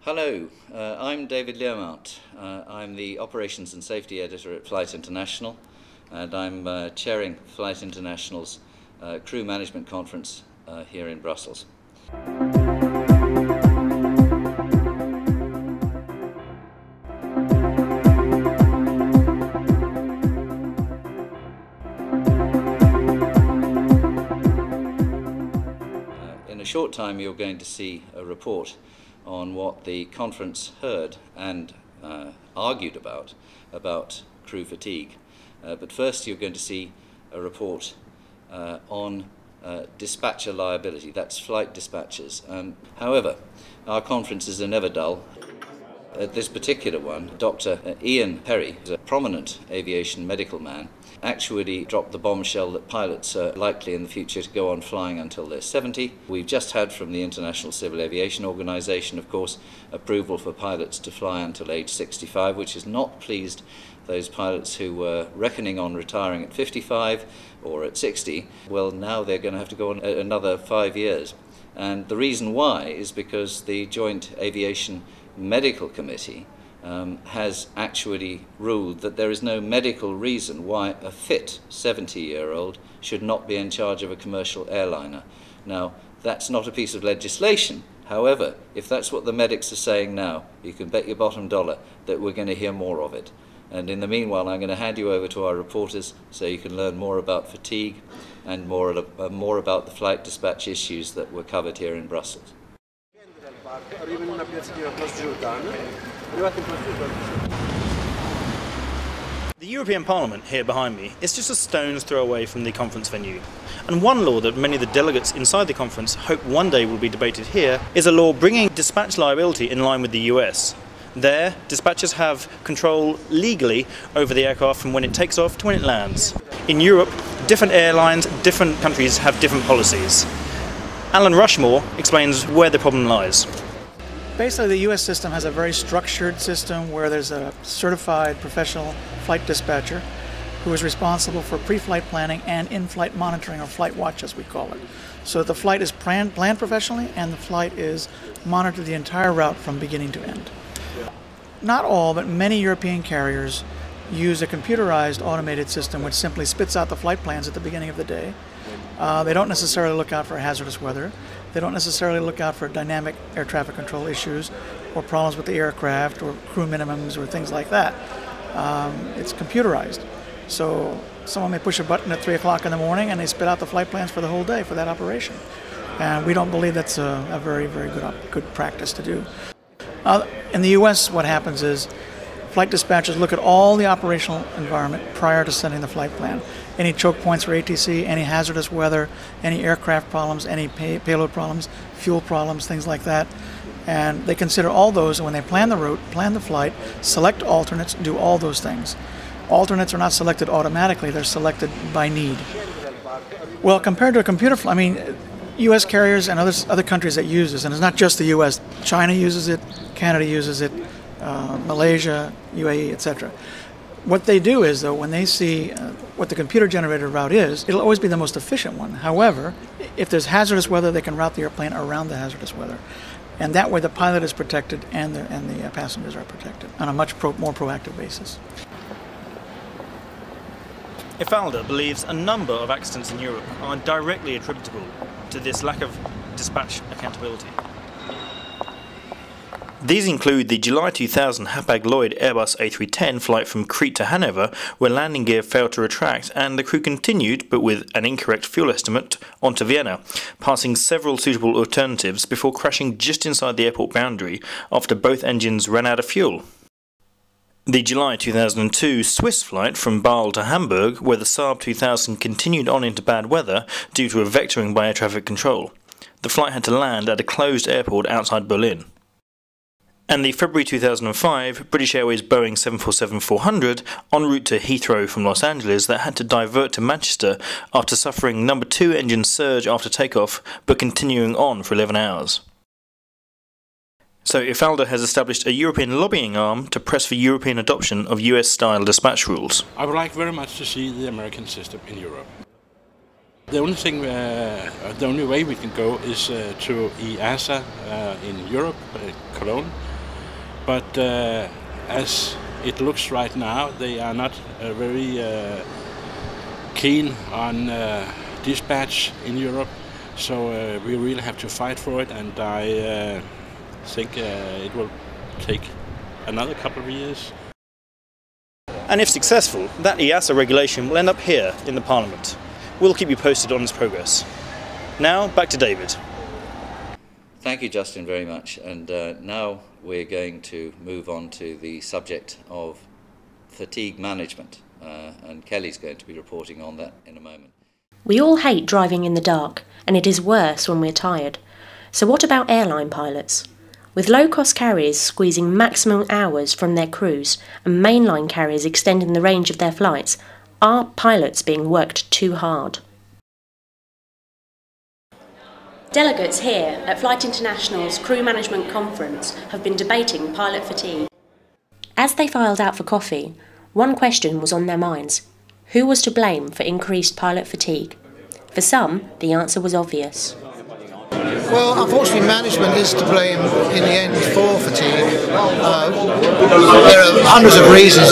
Hello, I'm David Learmount. I'm the Operations and Safety Editor at Flight International, and I'm chairing Flight International's Crew Management Conference here in Brussels. In a short time you're going to see a report on what the conference heard and argued about crew fatigue. But first you're going to see a report on dispatcher liability, that's flight dispatchers. However, our conferences are never dull. At this particular one, Dr. Ian Perry, a prominent aviation medical man, actually dropped the bombshell that pilots are likely in the future to go on flying until they're 70. We've just had from the International Civil Aviation Organization, of course, approval for pilots to fly until age 65, which has not pleased those pilots who were reckoning on retiring at 55 or at 60. Well, now they're going to have to go on another 5 years. And the reason why is because the Joint Aviation Medical Committee has actually ruled that there is no medical reason why a fit 70-year-old should not be in charge of a commercial airliner. Now, that's not a piece of legislation. However, if that's what the medics are saying now, you can bet your bottom dollar that we're going to hear more of it. And in the meanwhile, I'm going to hand you over to our reporters so you can learn more about fatigue and more about the flight dispatch issues that were covered here in Brussels. The European Parliament, here behind me, is just a stone's throw away from the conference venue. And one law that many of the delegates inside the conference hope one day will be debated here is a law bringing dispatch liability in line with the US. There, dispatchers have control legally over the aircraft from when it takes off to when it lands. In Europe, different airlines, different countries have different policies. Alan Rushmore explains where the problem lies. Basically, the U.S. system has a very structured system where there's a certified professional flight dispatcher who is responsible for pre-flight planning and in-flight monitoring, or flight watch as we call it. So the flight is planned professionally and the flight is monitored the entire route from beginning to end. Not all, but many European carriers use a computerized automated system which simply spits out the flight plans at the beginning of the day. They don't necessarily look out for hazardous weather. They don't necessarily look out for dynamic air traffic control issues or problems with the aircraft or crew minimums or things like that. It's computerized. So someone may push a button at 3 o'clock in the morning and they spit out the flight plans for the whole day for that operation. And we don't believe that's a very, very good practice to do. In the U.S., what happens is flight dispatchers look at all the operational environment prior to sending the flight plan. Any choke points for ATC, any hazardous weather, any aircraft problems, any payload problems, fuel problems, things like that. And they consider all those, and when they plan the route, plan the flight, select alternates, do all those things. Alternates are not selected automatically, they're selected by need. Well, compared to a computer flight, I mean, U.S. carriers and other countries that use this, and it's not just the U.S., China uses it, Canada uses it, Malaysia, UAE, etc. What they do is, though, when they see what the computer-generated route is, it'll always be the most efficient one. However, if there's hazardous weather, they can route the airplane around the hazardous weather. And that way the pilot is protected and the passengers are protected on a much more proactive basis. Ifalda believes a number of accidents in Europe are directly attributable to this lack of dispatch accountability. These include the July 2000 Hapag-Lloyd Airbus A310 flight from Crete to Hanover, where landing gear failed to retract and the crew continued, but with an incorrect fuel estimate, on to Vienna, passing several suitable alternatives before crashing just inside the airport boundary after both engines ran out of fuel. The July 2002 Swiss flight from Bâle to Hamburg, where the Saab 2000 continued on into bad weather due to a vectoring by air traffic control. The flight had to land at a closed airport outside Berlin. And the February 2005 British Airways Boeing 747-400 en route to Heathrow from Los Angeles that had to divert to Manchester after suffering number 2 engine surge after takeoff, but continuing on for 11 hours. So Ifalda has established a European lobbying arm to press for European adoption of US-style dispatch rules. I would like very much to see the American system in Europe. The only way we can go is to EASA in Europe, Cologne, But as it looks right now, they are not very keen on dispatch in Europe, so we really have to fight for it, and I think it will take another couple of years. And if successful, that EASA regulation will end up here in the Parliament. We'll keep you posted on its progress. Now, back to David. Thank you, Justin, very much. And now we're going to move on to the subject of fatigue management. And Kelly's going to be reporting on that in a moment. We all hate driving in the dark, and it is worse when we're tired. So what about airline pilots? With low-cost carriers squeezing maximum hours from their crews and mainline carriers extending the range of their flights, are pilots being worked too hard? Delegates here at Flight International's Crew Management Conference have been debating pilot fatigue. As they filed out for coffee, one question was on their minds: who was to blame for increased pilot fatigue? For some, the answer was obvious. Well, unfortunately, management is to blame in the end for fatigue. There are hundreds of reasons,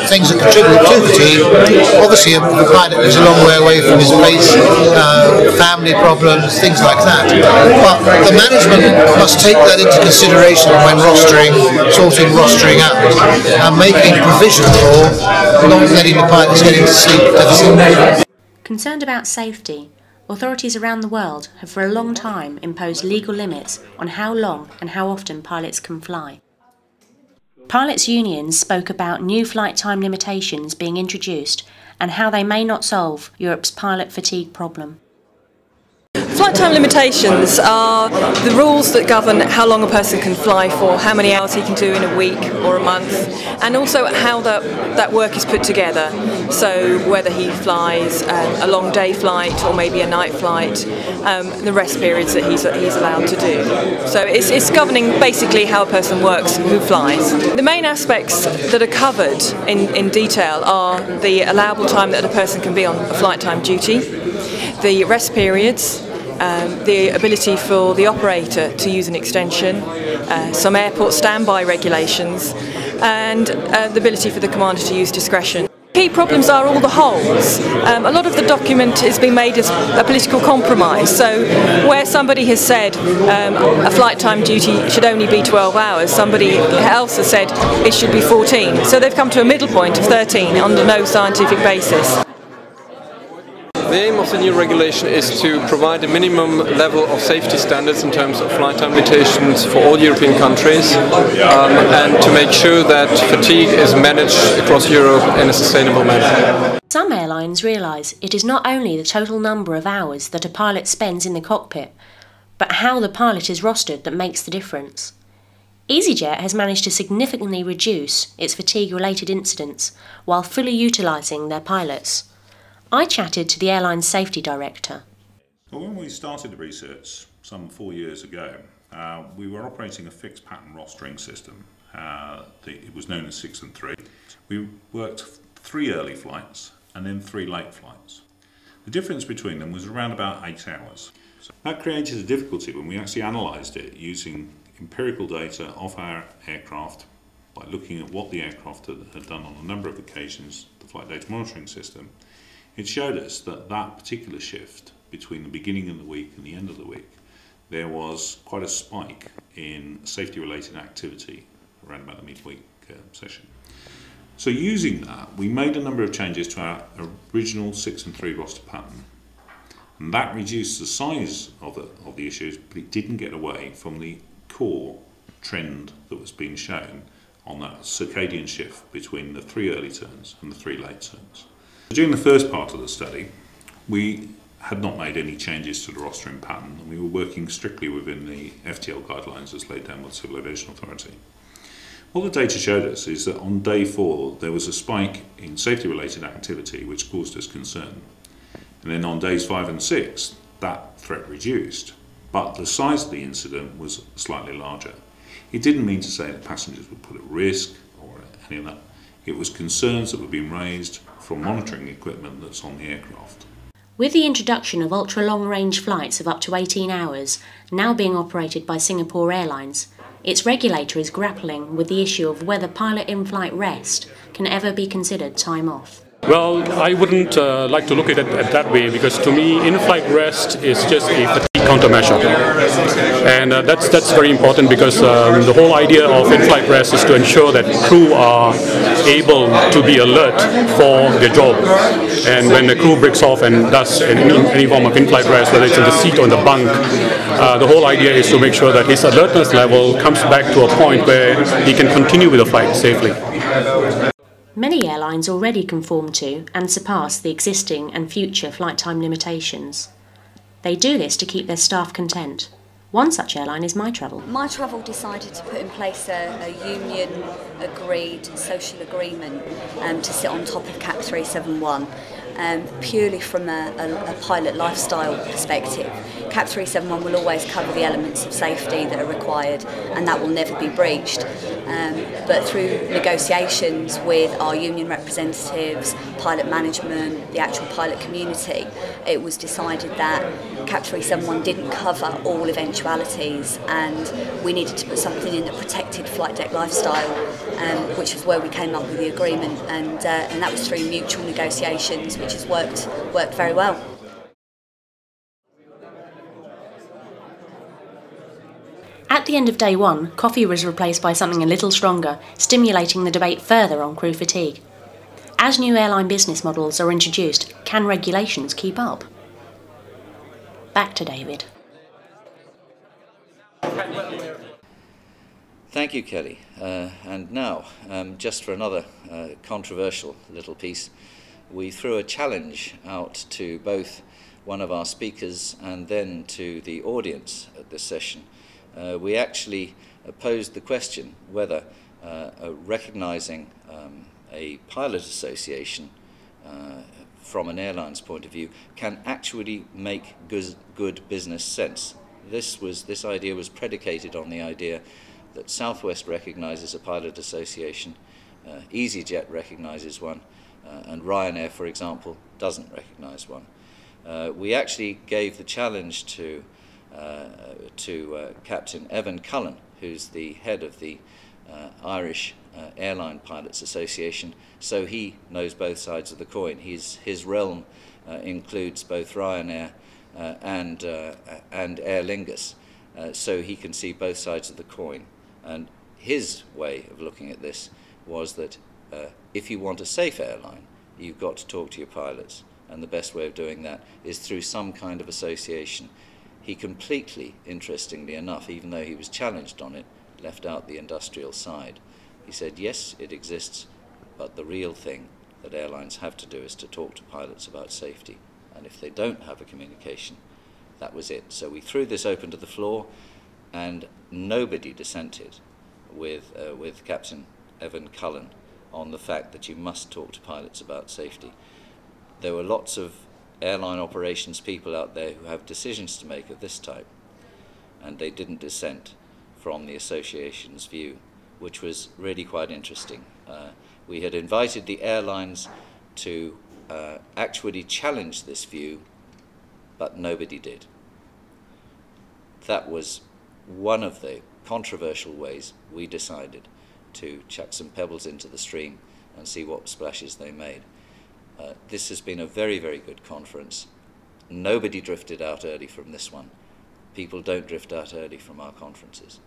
things that contribute to fatigue. Obviously, a pilot is a long way away from his base, family problems, things like that. But the management must take that into consideration when sorting rostering out, and making provision for not letting the pilots get into sleep deficit. Concerned about safety, authorities around the world have for a long time imposed legal limits on how long and how often pilots can fly. Pilots' unions spoke about new flight time limitations being introduced and how they may not solve Europe's pilot fatigue problem. Flight time limitations are the rules that govern how long a person can fly for, how many hours he can do in a week or a month, and also how that work is put together. So whether he flies a long day flight or maybe a night flight, the rest periods that he's allowed to do. So it's governing basically how a person works who flies. The main aspects that are covered in detail are the allowable time that a person can be on a flight time duty, the rest periods, the ability for the operator to use an extension, some airport standby regulations, and the ability for the commander to use discretion. Key problems are all the holes. A lot of the document is being made as a political compromise, so where somebody has said a flight time duty should only be 12 hours, somebody else has said it should be 14. So they've come to a middle point of 13 under no scientific basis. The aim of the new regulation is to provide a minimum level of safety standards in terms of flight time limitations for all European countries, and to make sure that fatigue is managed across Europe in a sustainable manner. Some airlines realise it is not only the total number of hours that a pilot spends in the cockpit, but how the pilot is rostered that makes the difference. EasyJet has managed to significantly reduce its fatigue-related incidents while fully utilising their pilots. I chatted to the airline's safety director. Well, when we started the research some 4 years ago, we were operating a fixed pattern rostering system. It was known as 6 and 3. We worked 3 early flights and then 3 late flights. The difference between them was around about 8 hours. So that created a difficulty when we actually analysed it using empirical data off our aircraft by looking at what the aircraft had done on a number of occasions, the flight data monitoring system. It showed us that that particular shift between the beginning of the week and the end of the week, there was quite a spike in safety-related activity around about the midweek session. So using that, we made a number of changes to our original 6 and 3 roster pattern. And that reduced the size of the issues, but it didn't get away from the core trend that was being shown on that circadian shift between the 3 early turns and the 3 late turns. During the first part of the study, we had not made any changes to the rostering pattern, and we were working strictly within the FTL guidelines as laid down by the Civil Aviation Authority. What the data showed us is that on day 4 there was a spike in safety-related activity which caused us concern. And then on days 5 and 6, that threat reduced, but the size of the incident was slightly larger. It didn't mean to say that passengers were put at risk or any of that. It was concerns that were being raised from monitoring equipment that's on the aircraft. With the introduction of ultra-long-range flights of up to 18 hours now being operated by Singapore Airlines, its regulator is grappling with the issue of whether pilot in-flight rest can ever be considered time off. Well, I wouldn't like to look at it that way, because to me, in-flight rest is just a fatigue countermeasure, and that's very important, because the whole idea of in-flight rest is to ensure that crew are able to be alert for their job. And when the crew breaks off and does any form of in-flight rest, whether it's in the seat or in the bunk, the whole idea is to make sure that his alertness level comes back to a point where he can continue with the flight safely. Many airlines already conform to and surpass the existing and future flight time limitations. They do this to keep their staff content. One such airline is MyTravel. MyTravel decided to put in place a union-agreed social agreement to sit on top of CAP 371, purely from a pilot lifestyle perspective. CAP 371 will always cover the elements of safety that are required, and that will never be breached. But through negotiations with our union representatives, pilot management, the actual pilot community, it was decided that CAP 371 didn't cover all eventualities, and we needed to put something in that protected flight deck lifestyle, which is where we came up with the agreement, and that was through mutual negotiations, which has worked very well. At the end of day one, coffee was replaced by something a little stronger, stimulating the debate further on crew fatigue. As new airline business models are introduced, can regulations keep up? Back to David. Thank you, Kelly. And now, just for another controversial little piece, we threw a challenge out to both one of our speakers and then to the audience at this session. We actually posed the question whether recognising a pilot association from an airline's point of view can actually make good business sense. This idea was predicated on the idea that Southwest recognises a pilot association, EasyJet recognises one, and Ryanair, for example, doesn't recognise one. We actually gave the challenge to Captain Evan Cullen, who's the head of the Irish Airline Pilots Association, so he knows both sides of the coin. His realm includes both Ryanair and Aer Lingus, so he can see both sides of the coin. And his way of looking at this was that if you want a safe airline, you've got to talk to your pilots, and the best way of doing that is through some kind of association. He completely, interestingly enough, even though he was challenged on it, left out the industrial side. He said, yes, it exists, but the real thing that airlines have to do is to talk to pilots about safety. And if they don't have a communication, that was it. So we threw this open to the floor, and nobody dissented with Captain Evan Cullen on the fact that you must talk to pilots about safety. There were lots of airline operations people out there who have decisions to make of this type, and they didn't dissent from the association's view, which was really quite interesting. We had invited the airlines to actually challenge this view, but nobody did. That was one of the controversial ways we decided to chuck some pebbles into the stream and see what splashes they made. This has been a very, very good conference. Nobody drifted out early from this one. People don't drift out early from our conferences.